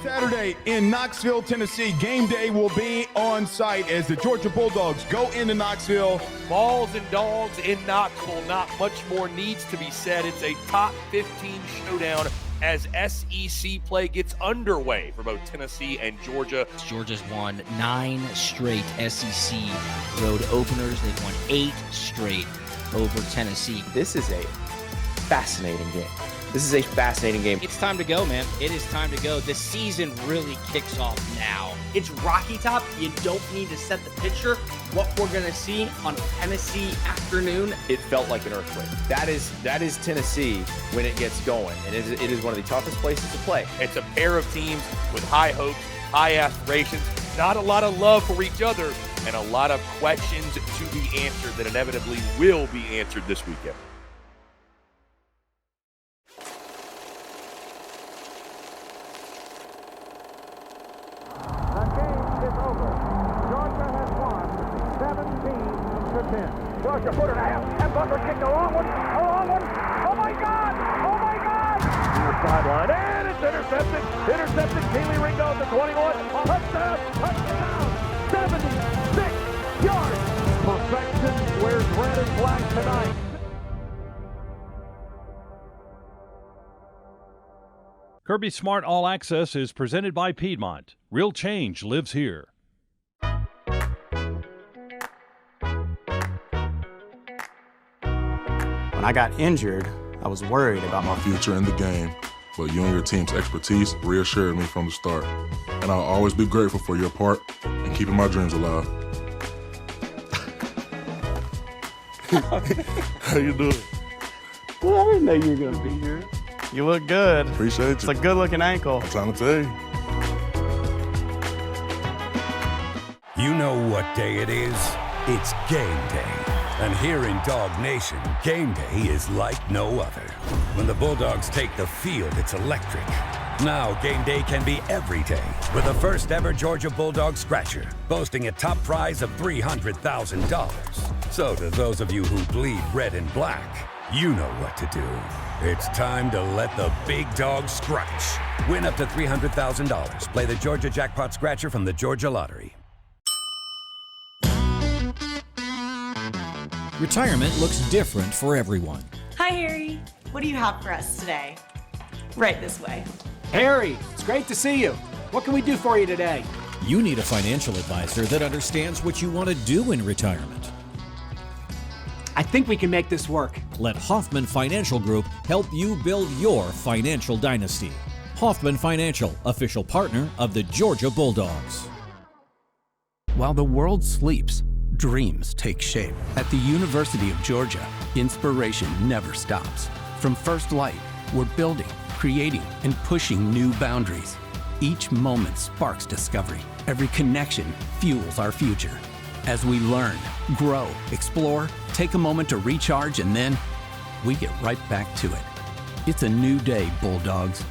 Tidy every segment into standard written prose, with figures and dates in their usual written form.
Saturday in Knoxville, Tennessee, game day will be on site as the Georgia Bulldogs go into Knoxville. Balls and dogs in Knoxville. Not much more needs to be said. It's a top 15 showdown as SEC play gets underway for both Tennessee and Georgia. Georgia's won 9 straight SEC road openers. They've won 8 straight over Tennessee. This is a fascinating game. It's time to go, man. It is time to go. The season really kicks off now. It's Rocky Top. You don't need to set the picture. What we're going to see on a Tennessee afternoon. It felt like an earthquake. That is Tennessee when it gets going. And it is one of the toughest places to play. It's a pair of teams with high hopes, high aspirations, not a lot of love for each other, and a lot of questions to be answered that inevitably will be answered this weekend. Georgia put it out, and Butler kicked a long one. Oh my God! On the sideline, and it's intercepted. Keely Ringo at the 21. Touchdown! 76 yards. Perfection wears red and black tonight. Kirby Smart All Access is presented by Piedmont. Real change lives here. When I got injured, I was worried about my future in the game, but you and your team's expertise reassured me from the start. And I'll always be grateful for your part in keeping my dreams alive. How you doing? Well, I didn't know you were going to be here. You look good. Appreciate you. It's a good-looking ankle. I'm trying to tell you. You know what day it is? It's game day. And here in Dog Nation, game day is like no other. When the Bulldogs take the field, it's electric. Now game day can be every day with the first ever Georgia Bulldog Scratcher, boasting a top prize of $300,000. So to those of you who bleed red and black, you know what to do. It's time to let the big dog scratch. Win up to $300,000. Play the Georgia Jackpot Scratcher from the Georgia Lottery. Retirement looks different for everyone. Hi, Harry. What do you have for us today? Right this way. Harry, it's great to see you. What can we do for you today? You need a financial advisor that understands what you want to do in retirement. I think we can make this work. Let Hoffman Financial Group help you build your financial dynasty. Hoffman Financial, official partner of the Georgia Bulldogs. While the world sleeps, dreams take shape. At the University of Georgia, inspiration never stops. From first light, we're building, creating, and pushing new boundaries. Each moment sparks discovery. Every connection fuels our future. As we learn, grow, explore, take a moment to recharge, and then we get right back to it. It's a new day, Bulldogs.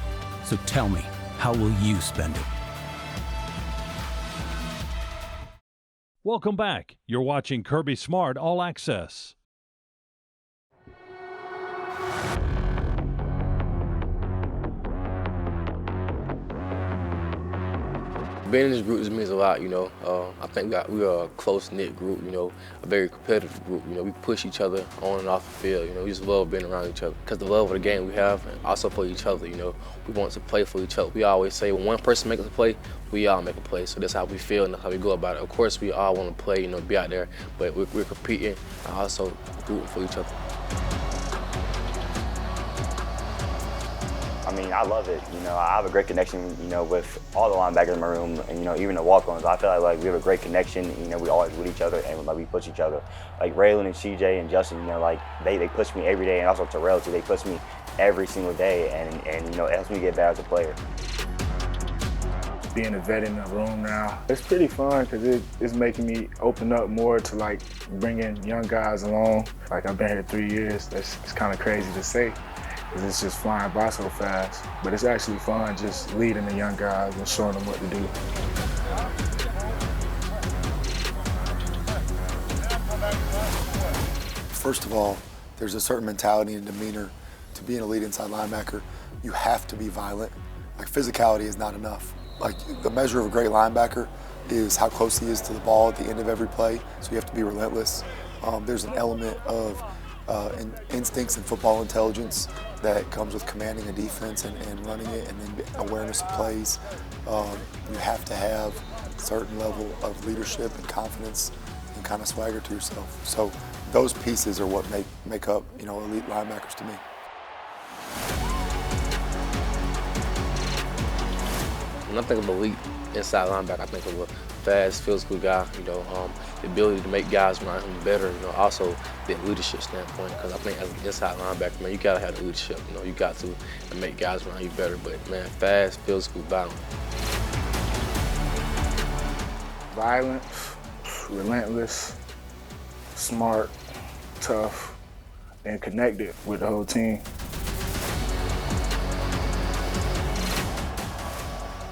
So tell me, how will you spend it? Welcome back. You're watching Kirby Smart All Access. Being in this group, this means a lot, you know. I think we are a close-knit group, you know, a very competitive group. You know, we push each other on and off the field. You know, we just love being around each other because the love of the game we have, and also for each other. You know, we want to play for each other. We always say when one person makes a play, we all make a play. So that's how we feel and that's how we go about it. Of course, we all want to play, you know, be out there, but we're competing and also rooting for each other. I mean, I love it. You know, I have a great connection, you know, with all the linebackers in my room and, you know, even the walk-ons. I feel like we have a great connection. You know, we always with each other and like we push each other. Like Raylan and CJ and Justin, you know, like they push me every day, and also Terrell too. They push me every single day, and you know, it helps me get better as a player. Being a vet in the room now, it's pretty fun because it's making me open up more to like bringing young guys along. Like I've been here 3 years. It's kind of crazy to say. It's just flying by so fast, but it's actually fun just leading the young guys and showing them what to do. First of all, there's a certain mentality and demeanor to being a lead inside linebacker. You have to be violent. like physicality is not enough. Like the measure of a great linebacker is how close he is to the ball at the end of every play, so you have to be relentless. There's an element of instincts and football intelligence that comes with commanding a defense and running it, and then awareness of plays. You have to have a certain level of leadership and confidence and kind of swagger to yourself. So those pieces are what make up, elite linebackers to me. When I think of elite inside linebacker, I think of a fast, physical guy, the ability to make guys around him better, also the leadership standpoint, because I think as an inside linebacker, man, you gotta have the leadership, you got to make guys around you better, but man, fast, physical, violent. Violent, relentless, smart, tough, and connected with the whole team.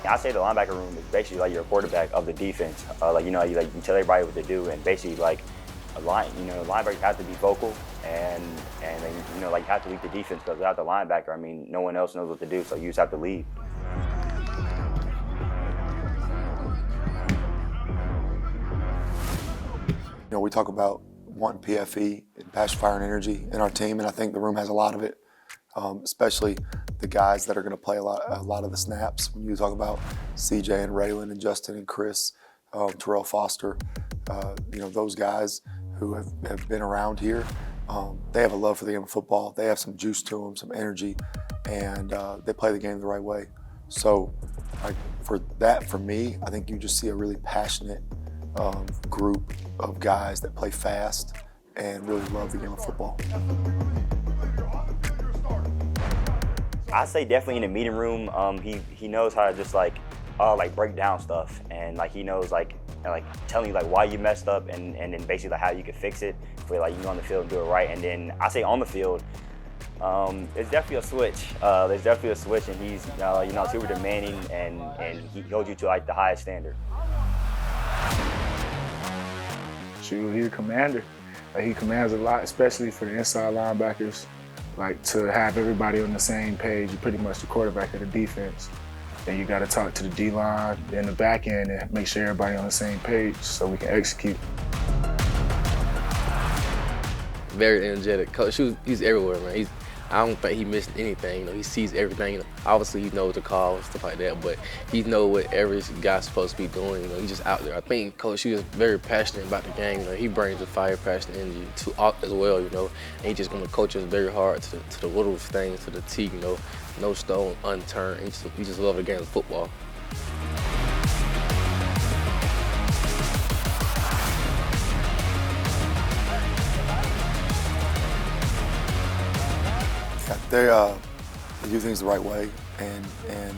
I say the linebacker room is basically like your quarterback of the defense. You tell everybody what to do, and basically like linebackers have to be vocal, and you have to lead the defense, because without the linebacker, I mean, no one else knows what to do, so you just have to lead. We talk about wanting PFE and passion, fire, and energy in our team, and I think the room has a lot of it. Especially the guys that are going to play a lot of the snaps. When you talk about CJ and Raylan and Justin and Chris, Terrell Foster, those guys who have been around here, they have a love for the game of football. They have some juice to them, some energy, and they play the game the right way. So for me, I think you just see a really passionate group of guys that play fast and really love the game of football. I say definitely in the meeting room, he knows how to just break down stuff, and he knows telling you why you messed up, and then basically how you can fix it for you go on the field and do it right. And then I say on the field, it's definitely a switch. There's definitely a switch, and he's super demanding, and he holds you to the highest standard. Shoot, he's a commander. He commands a lot, especially for the inside linebackers. To have everybody on the same page, you're pretty much the quarterback of the defense. Then you got to talk to the D-line and the back end and make sure everybody on the same page so we can execute. Very energetic. Coach, he's everywhere, man. I don't think he missed anything. He sees everything. Obviously, he knows the call and stuff like that, but he knows what every guy's supposed to be doing. He's just out there. I think Coach Hughes is very passionate about the game. He brings the fire, passion, energy to out as well. And he's just going to coach us very hard to the little things, to the T. No stone unturned. He just loves the game of football. They do things the right way, and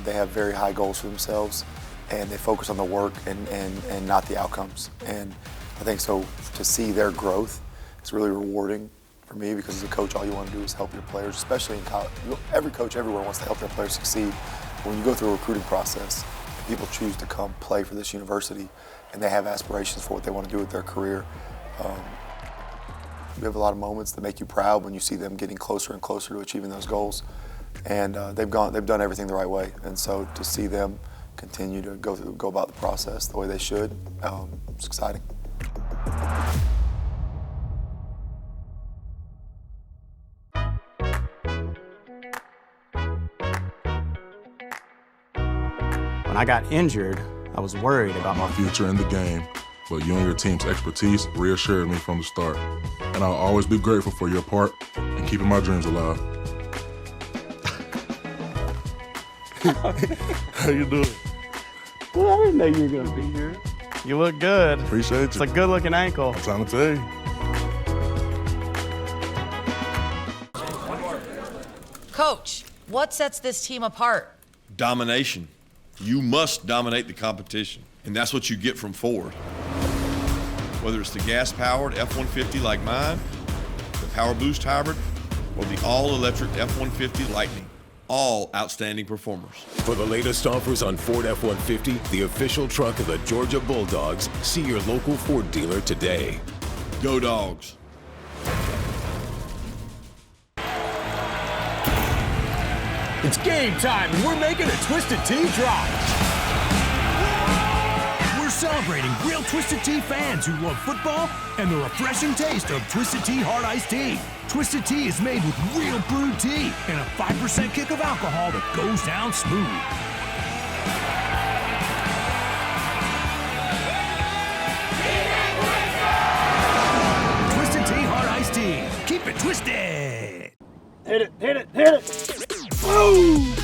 they have very high goals for themselves, and they focus on the work and not the outcomes. And I think so to see their growth is really rewarding for me, because as a coach, all you want to do is help your players, especially in college. Every coach everywhere wants to help their players succeed. But when you go through a recruiting process, people choose to come play for this university, and they have aspirations for what they want to do with their career. We have a lot of moments that make you proud when you see them getting closer and closer to achieving those goals, and they've done everything the right way. And so to see them continue to go about the process the way they should, it's exciting. When I got injured, I was worried about my future in the game. But you and your team's expertise reassured me from the start. And I'll always be grateful for your part in keeping my dreams alive. How you doing? Well, I didn't know you were going to be here. You look good. Appreciate you. It's a good-looking ankle. I'm trying to tell you. Coach, what sets this team apart? Domination. You must dominate the competition, and that's what you get from Ford. Whether it's the gas-powered F-150 like mine, the Power Boost Hybrid, or the all-electric F-150 Lightning, all outstanding performers. For the latest offers on Ford F-150, the official truck of the Georgia Bulldogs, see your local Ford dealer today. Go Dogs. It's game time, and we're making a Twisted Tea drop. We're celebrating real Twisted Tea fans who love football and the refreshing taste of Twisted Tea Hard Iced Tea. Twisted Tea is made with real brewed tea and a 5% kick of alcohol that goes down smooth. Twisted Tea Hard Iced Tea. Keep it twisted. Hit it, hit it, hit it. Boom!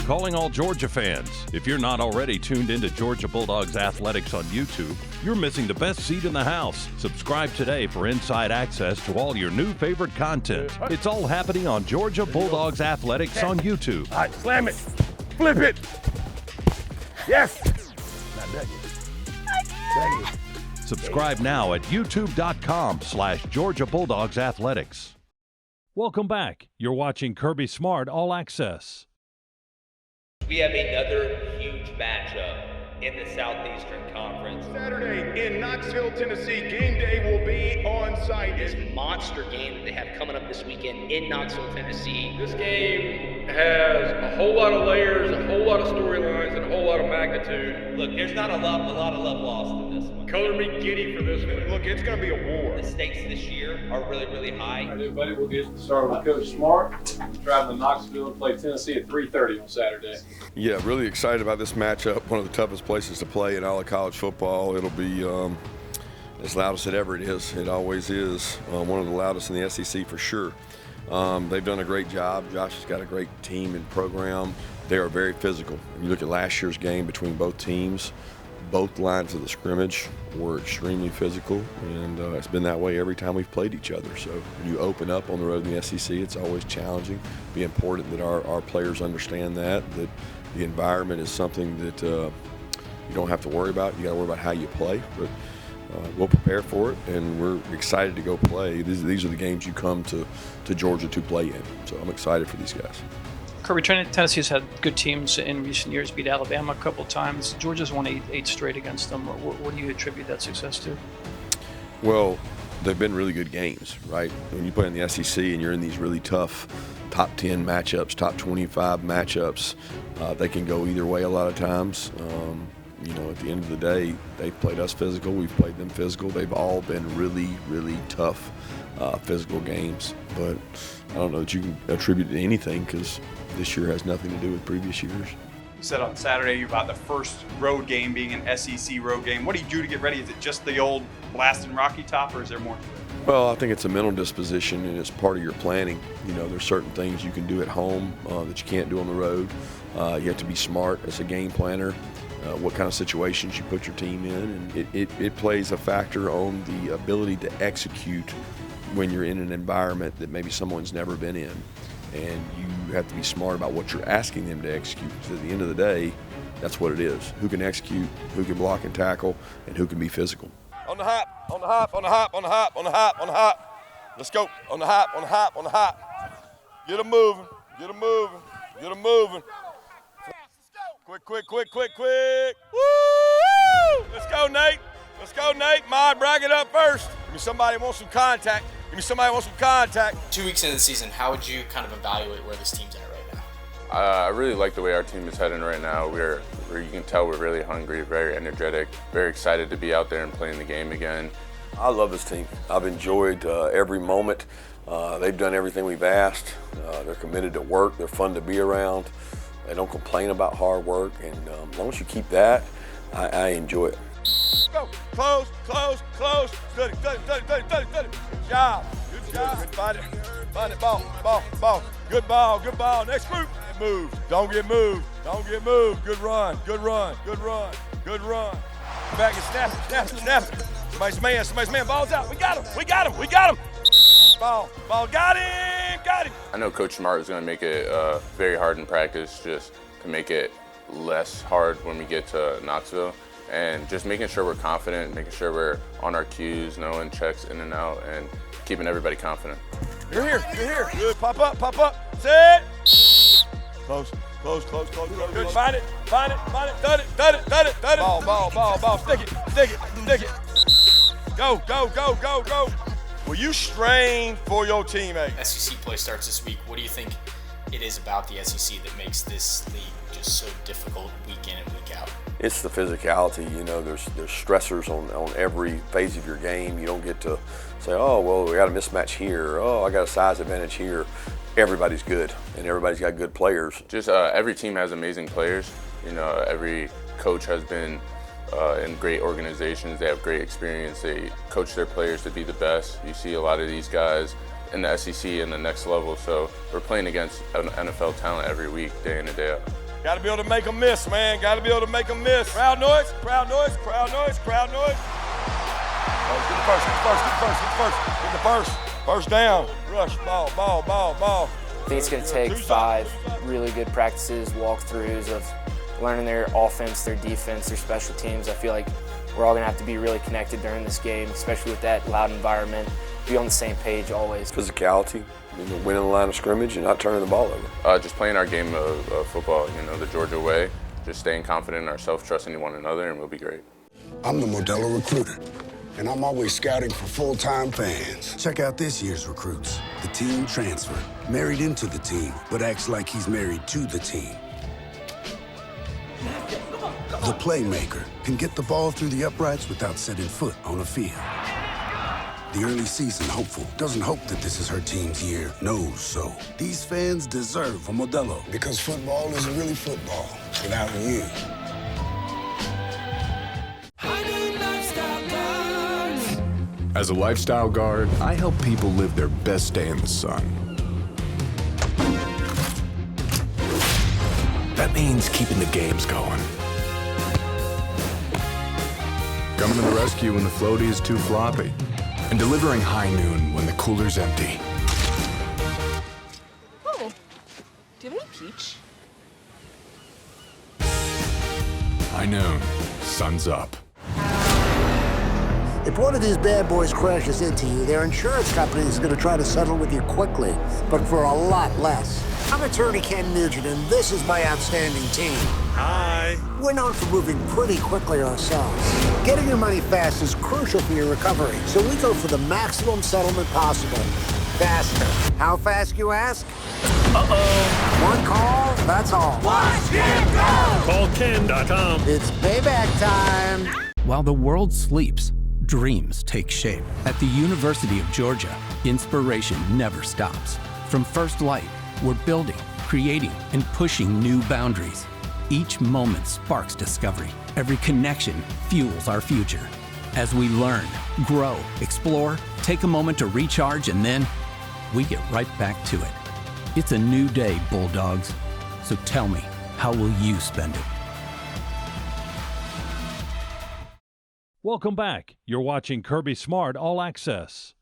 Calling all Georgia fans. If you're not already tuned into Georgia Bulldogs Athletics on YouTube, you're missing the best seat in the house. Subscribe today for inside access to all your new favorite content. It's all happening on Georgia Bulldogs Athletics on YouTube. All right, slam it. Flip it. Yes. Not that good. Subscribe now at youtube.com/Georgia Bulldogs Athletics. Welcome back. You're watching Kirby Smart All Access. We have another huge matchup in the Southeastern Conference. Saturday in Knoxville, Tennessee, game day will be on site. This monster game that they have coming up this weekend in Knoxville, Tennessee. This game has a whole lot of layers, a whole lot of storylines, and a whole lot of magnitude. Look, there's not a lot of love lost in this one. Color me giddy for this one. Look, it's going to be a war. The stakes this year are really, really high. All right, everybody, we'll get started with Coach Smart. Traveling to Knoxville to play Tennessee at 3:30 on Saturday. Yeah, really excited about this matchup. One of the toughest places to play in all of college football. It'll be as loud as it ever is. It always is. One of the loudest in the SEC for sure. They've done a great job. Josh has got a great team and program. They are very physical. When you look at last year's game between both teams, both lines of the scrimmage were extremely physical, and it's been that way every time we've played each other. So when you open up on the road in the SEC, it's always challenging. It'd be important that our players understand that the environment is something that you don't have to worry about. You got to worry about how you play, but we'll prepare for it, and we're excited to go play. These are the games you come to Georgia to play in, so I'm excited for these guys. Kirby, Tennessee's had good teams in recent years, beat Alabama a couple times. Georgia's won eight straight against them. What do you attribute that success to? Well, they've been really good games, right? When you play in the SEC and you're in these really tough top 10 matchups, top 25 matchups, they can go either way a lot of times. At the end of the day, they've played us physical. We've played them physical. They've all been really, really tough physical games. But I don't know that you can attribute it to anything because this year has nothing to do with previous years. You said on Saturday about the first road game being an SEC road game. What do you do to get ready? Is it just the old blasting Rocky Top, or is there more to it? Well, I think it's a mental disposition, and it's part of your planning. There's certain things you can do at home that you can't do on the road. You have to be smart as a game planner. What kind of situations you put your team in, and it plays a factor on the ability to execute when you're in an environment that maybe someone's never been in. And you have to be smart about what you're asking them to execute, because at the end of the day, that's what it is. Who can execute, who can block and tackle, and who can be physical. On the hop, on the hop, on the hop, on the hop, on the hop, on the hop. Let's go. On the hop, on the hop, on the hop. Get them moving, get them moving, get them moving. Quick. Woo! Let's go, Nate. Let's go, Nate. Mod, brag it up first. Give me somebody who wants some contact. 2 weeks into the season, how would you kind of evaluate where this team's at right now? I really like the way our team is heading right now. You can tell we're really hungry, very energetic, very excited to be out there and playing the game again. I love this team. I've enjoyed every moment. They've done everything we've asked. They're committed to work. They're fun to be around. They don't complain about hard work, and as long as you keep that, I enjoy it. Go. Close. Study. Good job. Find it. Ball. Good ball. Next group. Move. Don't get moved. Good run. Back and snap it. Somebody's man. Ball's out. We got him. Ball. Got him. I know Coach Smart is going to make it very hard in practice, just to make it less hard when we get to Knoxville. And just making sure we're confident, making sure we're on our cues, knowing checks in and out, and keeping everybody confident. You're here. Good. Pop up. Set. Close. Good. Find it. Thud it. Ball. Stick it. Go. Will you strain for your teammate? SEC play starts this week. What do you think it is about the SEC that makes this league just so difficult week in and week out? It's the physicality. You know, there's stressors on every phase of your game. You don't get to say, oh, well, we got a mismatch here. Oh, I got a size advantage here. Everybody's good, and everybody's got good players. Just every team has amazing players. You know, every coach has been in great organizations. They have great experience. They coach their players to be the best. You see a lot of these guys in the SEC and the next level. So we're playing against an NFL talent every week, day in and day out. Got to be able to make them miss, man. Got to be able to make them miss. Crowd noise, crowd noise, crowd noise, crowd noise. Oh, get the first. First down. Rush, ball. I think it's going to take 5 really good practices, walkthroughs of learning their offense, their defense, their special teams. I feel like we're all going to have to be really connected during this game, especially with that loud environment. Be on the same page always. Physicality, winning the line of scrimmage and not turning the ball over. Just playing our game of football, you know, the Georgia way. Just staying confident in ourselves, trusting in one another, and we'll be great. I'm the Modelo recruiter, and I'm always scouting for full-time fans. Check out this year's recruits. The teen transfer, married into the team, but acts like he's married to the team. The playmaker can get the ball through the uprights without setting foot on a field. The early season hopeful doesn't hope that this is her team's year, knows so. These fans deserve a Modelo. Because football isn't really football without you. As a lifestyle guard, I help people live their best day in the sun. That means keeping the games going. Coming to the rescue when the floaty is too floppy. And delivering high noon when the cooler's empty. Oh, do you have any peach? High noon, sun's up. If one of these bad boys crashes into you, their insurance company is going to try to settle with you quickly, but for a lot less. I'm attorney Ken Nugent, and this is my outstanding team. Hi. We're known for moving pretty quickly ourselves. Getting your money fast is crucial for your recovery, so we go for the maximum settlement possible. Faster. How fast, you ask? Uh-oh. One call, that's all. Watch Ken go! Call Ken.com. It's payback time. While the world sleeps, dreams take shape. At the University of Georgia, inspiration never stops. From first light, we're building, creating, and pushing new boundaries. Each moment sparks discovery. Every connection fuels our future. As we learn, grow, explore, take a moment to recharge, and then we get right back to it. It's a new day, Bulldogs. So tell me, how will you spend it? Welcome back. You're watching Kirby Smart All Access.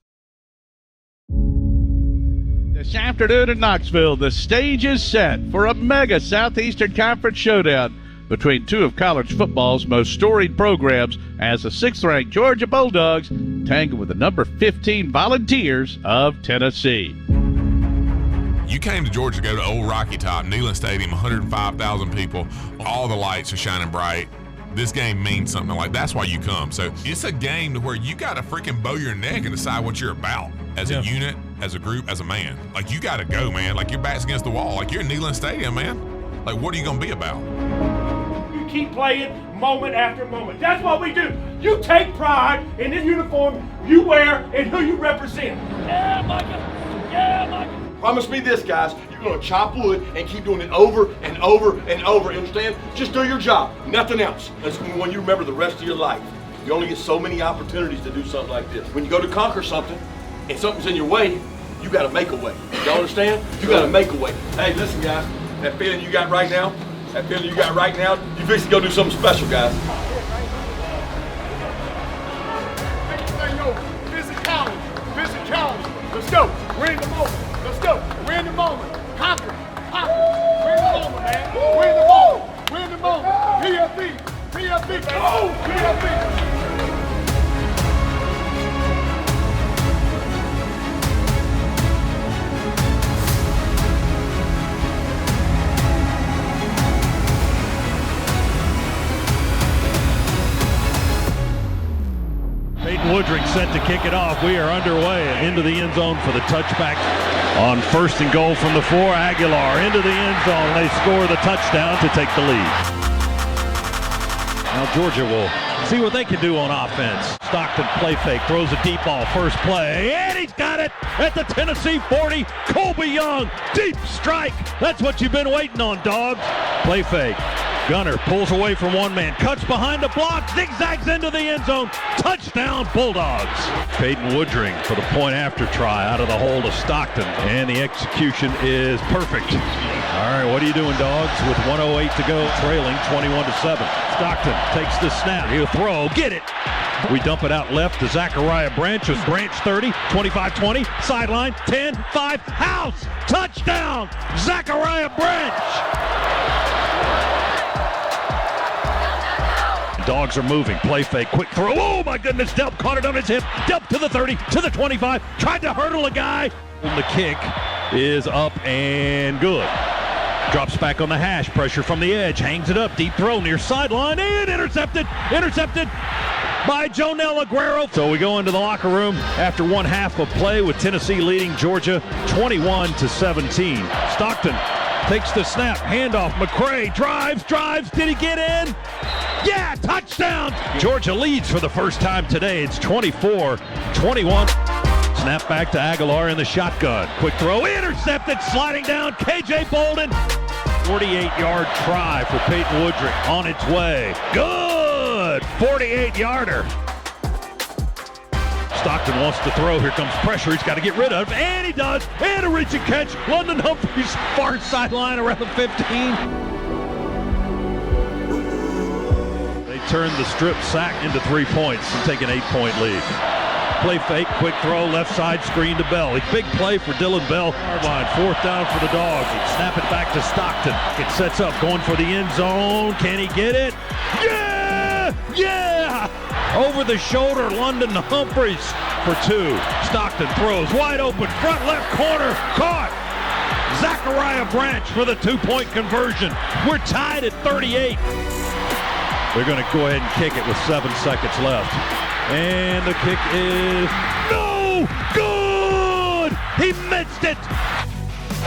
This afternoon in Knoxville, the stage is set for a mega Southeastern Conference showdown between two of college football's most storied programs as the 6th-ranked Georgia Bulldogs tangle with the number 15 Volunteers of Tennessee. You came to Georgia to go to Old Rocky Top, Neyland Stadium, 105,000 people. All the lights are shining bright. This game means something. Like, that's why you come. So it's a game to where you got to freaking bow your neck and decide what you're about as a unit, as a group, as a man. Like, you got to go, man. Like, your back's against the wall. Like, you're in Neyland Stadium, man. Like, what are you going to be about? You keep playing moment after moment. That's what we do. You take pride in the uniform you wear and who you represent. Yeah, Micah. Yeah, Micah. Promise me this, guys. You're going to chop wood and keep doing it over and over and over. You understand? Just do your job. Nothing else. That's when you remember the rest of your life. You only get so many opportunities to do something like this. When you go to conquer something and something's in your way, you got to make a way. Y'all understand? You got to make a way. Hey, listen, guys. That feeling you got right now, you fix to go do something special, guys. Physicality. Let's go. We're in the moment. Let's go. We're in the moment. Conquer. We're in the moment, man. We're in the moment. We're in the moment. PFB. Oh, PFB. Woodring set to kick it off. We are underway and into the end zone for the touchback. On 1st and goal from the 4, Aguilar into the end zone. They score the touchdown to take the lead. Now Georgia will see what they can do on offense. Stockton play fake, throws a deep ball, first play, and he's got it at the Tennessee 40. Colby Young, deep strike. That's what you've been waiting on, dogs. Play fake. Gunner pulls away from one man, cuts behind the block, zigzags into the end zone. Touchdown, Bulldogs. Peyton Woodring for the point after try out of the hold of Stockton, and the execution is perfect. All right, what are you doing, dogs? With 1:08 to go, trailing 21-7. Stockton takes the snap. He'll throw, get it. We dump it out left to Zachariah Branch. Branch 30, 25-20, sideline, 10, 5, house, touchdown, Zachariah Branch. Dogs are moving, play fake, quick throw, oh my goodness, Delp caught it on his hip, Delp to the 30, to the 25, tried to hurdle a guy. The kick is up and good. Drops back on the hash, pressure from the edge, hangs it up, deep throw near sideline, and intercepted by Jonell Aguero. So we go into the locker room after one half of play with Tennessee leading Georgia 21-17. Stockton takes the snap, handoff, McCray drives, did he get in? Yeah, touchdown! Georgia leads for the first time today. It's 24-21. Snap back to Aguilar in the shotgun. Quick throw, intercepted, sliding down, KJ Bolden. 48-yard try for Peyton Woodring on its way. Good! 48-yarder. Stockton wants to throw. Here comes pressure. He's got to get rid of, and he does. And a reach and catch. London Humphreys, far sideline around the 15. Turn the strip sack into 3 points and take an 8-point lead. Play fake, quick throw, left side screen to Bell. A big play for Dylan Bell. Line, 4th down for the Dogs. Snap it back to Stockton. It sets up, going for the end zone. Can he get it? Yeah! Over the shoulder, London Humphreys for 2. Stockton throws, wide open, front left corner, caught. Zachariah Branch for the 2-point conversion. We're tied at 38. They're going to go ahead and kick it with 7 seconds left. And the kick is no good! He missed it!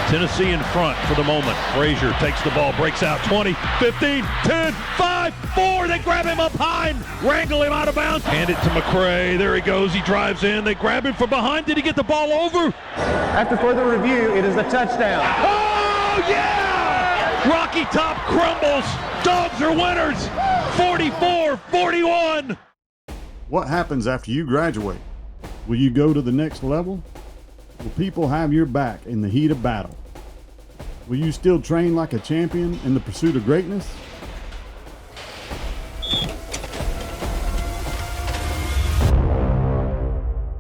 Tennessee in front for the moment. Frazier takes the ball, breaks out 20, 15, 10, 5, 4. They grab him up high, wrangle him out of bounds. Hand it to McCray. There he goes. He drives in. They grab him from behind. Did he get the ball over? After further review, it is a touchdown. Oh, yeah! Rocky Top crumbles. Dogs are winners. 44-41. What happens after you graduate? Will you go to the next level? Will people have your back in the heat of battle? Will you still train like a champion in the pursuit of greatness?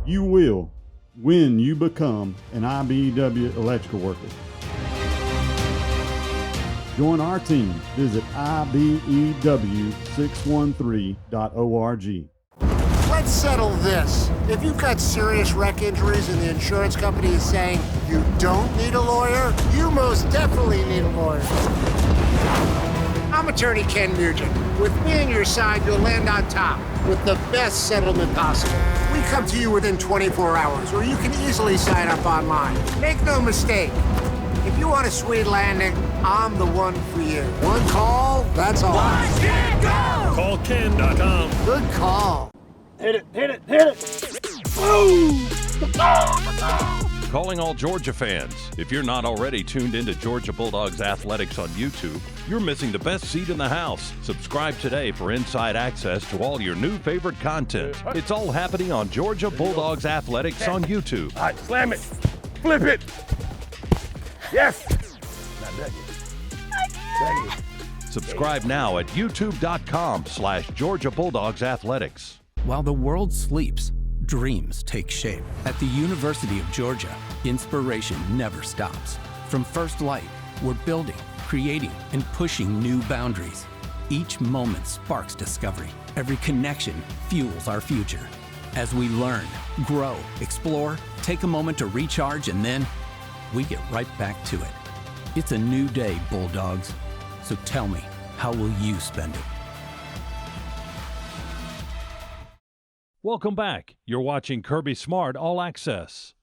You will when you become an IBEW electrical worker. Join our team. Visit IBEW613.org. Let's settle this. If you've got serious wreck injuries and the insurance company is saying you don't need a lawyer, you most definitely need a lawyer. I'm attorney Ken Mugent. With me on your side, you'll land on top with the best settlement possible. We come to you within 24 hours, or you can easily sign up online. Make no mistake. If you want a sweet landing, I'm the one for you. One call, that's all. Watch it go! Call Ken.com. Good call. Hit it! Boom! Calling all Georgia fans. If you're not already tuned into Georgia Bulldogs Athletics on YouTube, you're missing the best seat in the house. Subscribe today for inside access to all your new favorite content. It's all happening on Georgia Bulldogs Athletics on YouTube. All right, slam it. Flip it. Yes. Subscribe now at youtube.com/Georgia Bulldogs Athletics. While the world sleeps, dreams take shape. At the University of Georgia, inspiration never stops. From first light, we're building, creating, and pushing new boundaries. Each moment sparks discovery. Every connection fuels our future. As we learn, grow, explore, take a moment to recharge, and then we get right back to it. It's a new day, Bulldogs. So tell me, how will you spend it? Welcome back. You're watching Kirby Smart All Access.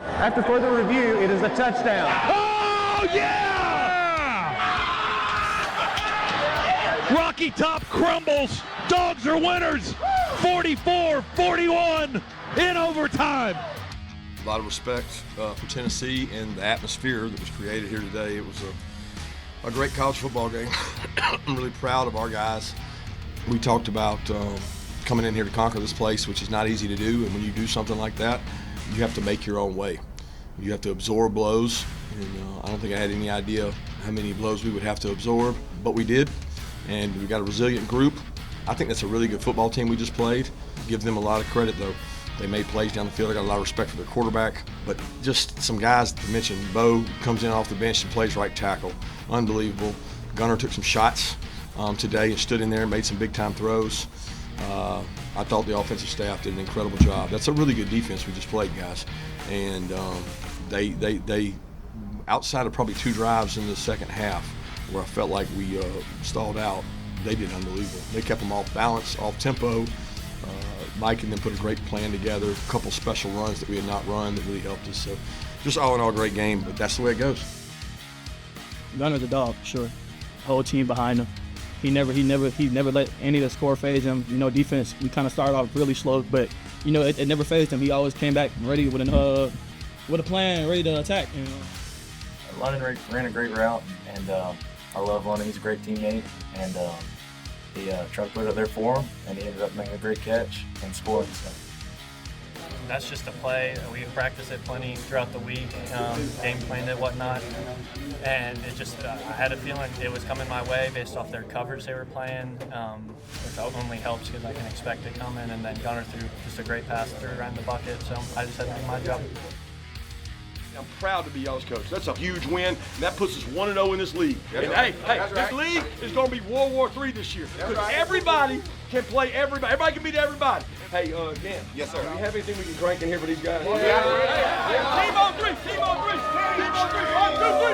After further review, it is a touchdown. Oh, yeah! Rocky Top crumbles. Dogs are winners. 44-41 in overtime. A lot of respect for Tennessee and the atmosphere that was created here today. It was a great college football game. I'm really proud of our guys. We talked about coming in here to conquer this place, which is not easy to do. And when you do something like that, you have to make your own way. You have to absorb blows. And I don't think I had any idea how many blows we would have to absorb, but we did. And we've got a resilient group. I think that's a really good football team we just played. Give them a lot of credit, though. They made plays down the field. I got a lot of respect for their quarterback. But just some guys to mention, Bo comes in off the bench and plays right tackle. Unbelievable. Gunner took some shots today and stood in there and made some big-time throws. I thought the offensive staff did an incredible job. That's a really good defense we just played, guys. And they outside of probably 2 drives in the second half where I felt like we stalled out, they did unbelievable. They kept them off balance, off tempo. Mike and them put a great plan together, a couple special runs that we had not run that really helped us. So just all in all, great game, but that's the way it goes. Gunner's a dog, for sure. Whole team behind him. He never let any of the score phase him. You know, defense, we kind of started off really slow, but you know, it never phased him. He always came back ready with a plan, ready to attack. You know. London ran a great route, and I love London. He's a great teammate, and he tried to put it there for him, and he ended up making a great catch and scoring. So. That's just a play. We practiced it plenty throughout the week, game planned it, whatnot, and it just I had a feeling it was coming my way based off their coverage they were playing, which only helps because I can expect it coming. And then Gunner threw just a great pass through around the bucket, so I just had to do my job. I'm proud to be y'all's coach. That's a huge win, and that puts us 1-0 in this league. And hey, this league is going to be World War III this year because everybody can play everybody. Everybody can beat everybody. Hey, Dan. Yes, sir. Do you have anything we can crank in here for these guys? Yeah. Hey, team on three. Team on three. Team on three. 1, 2, 3.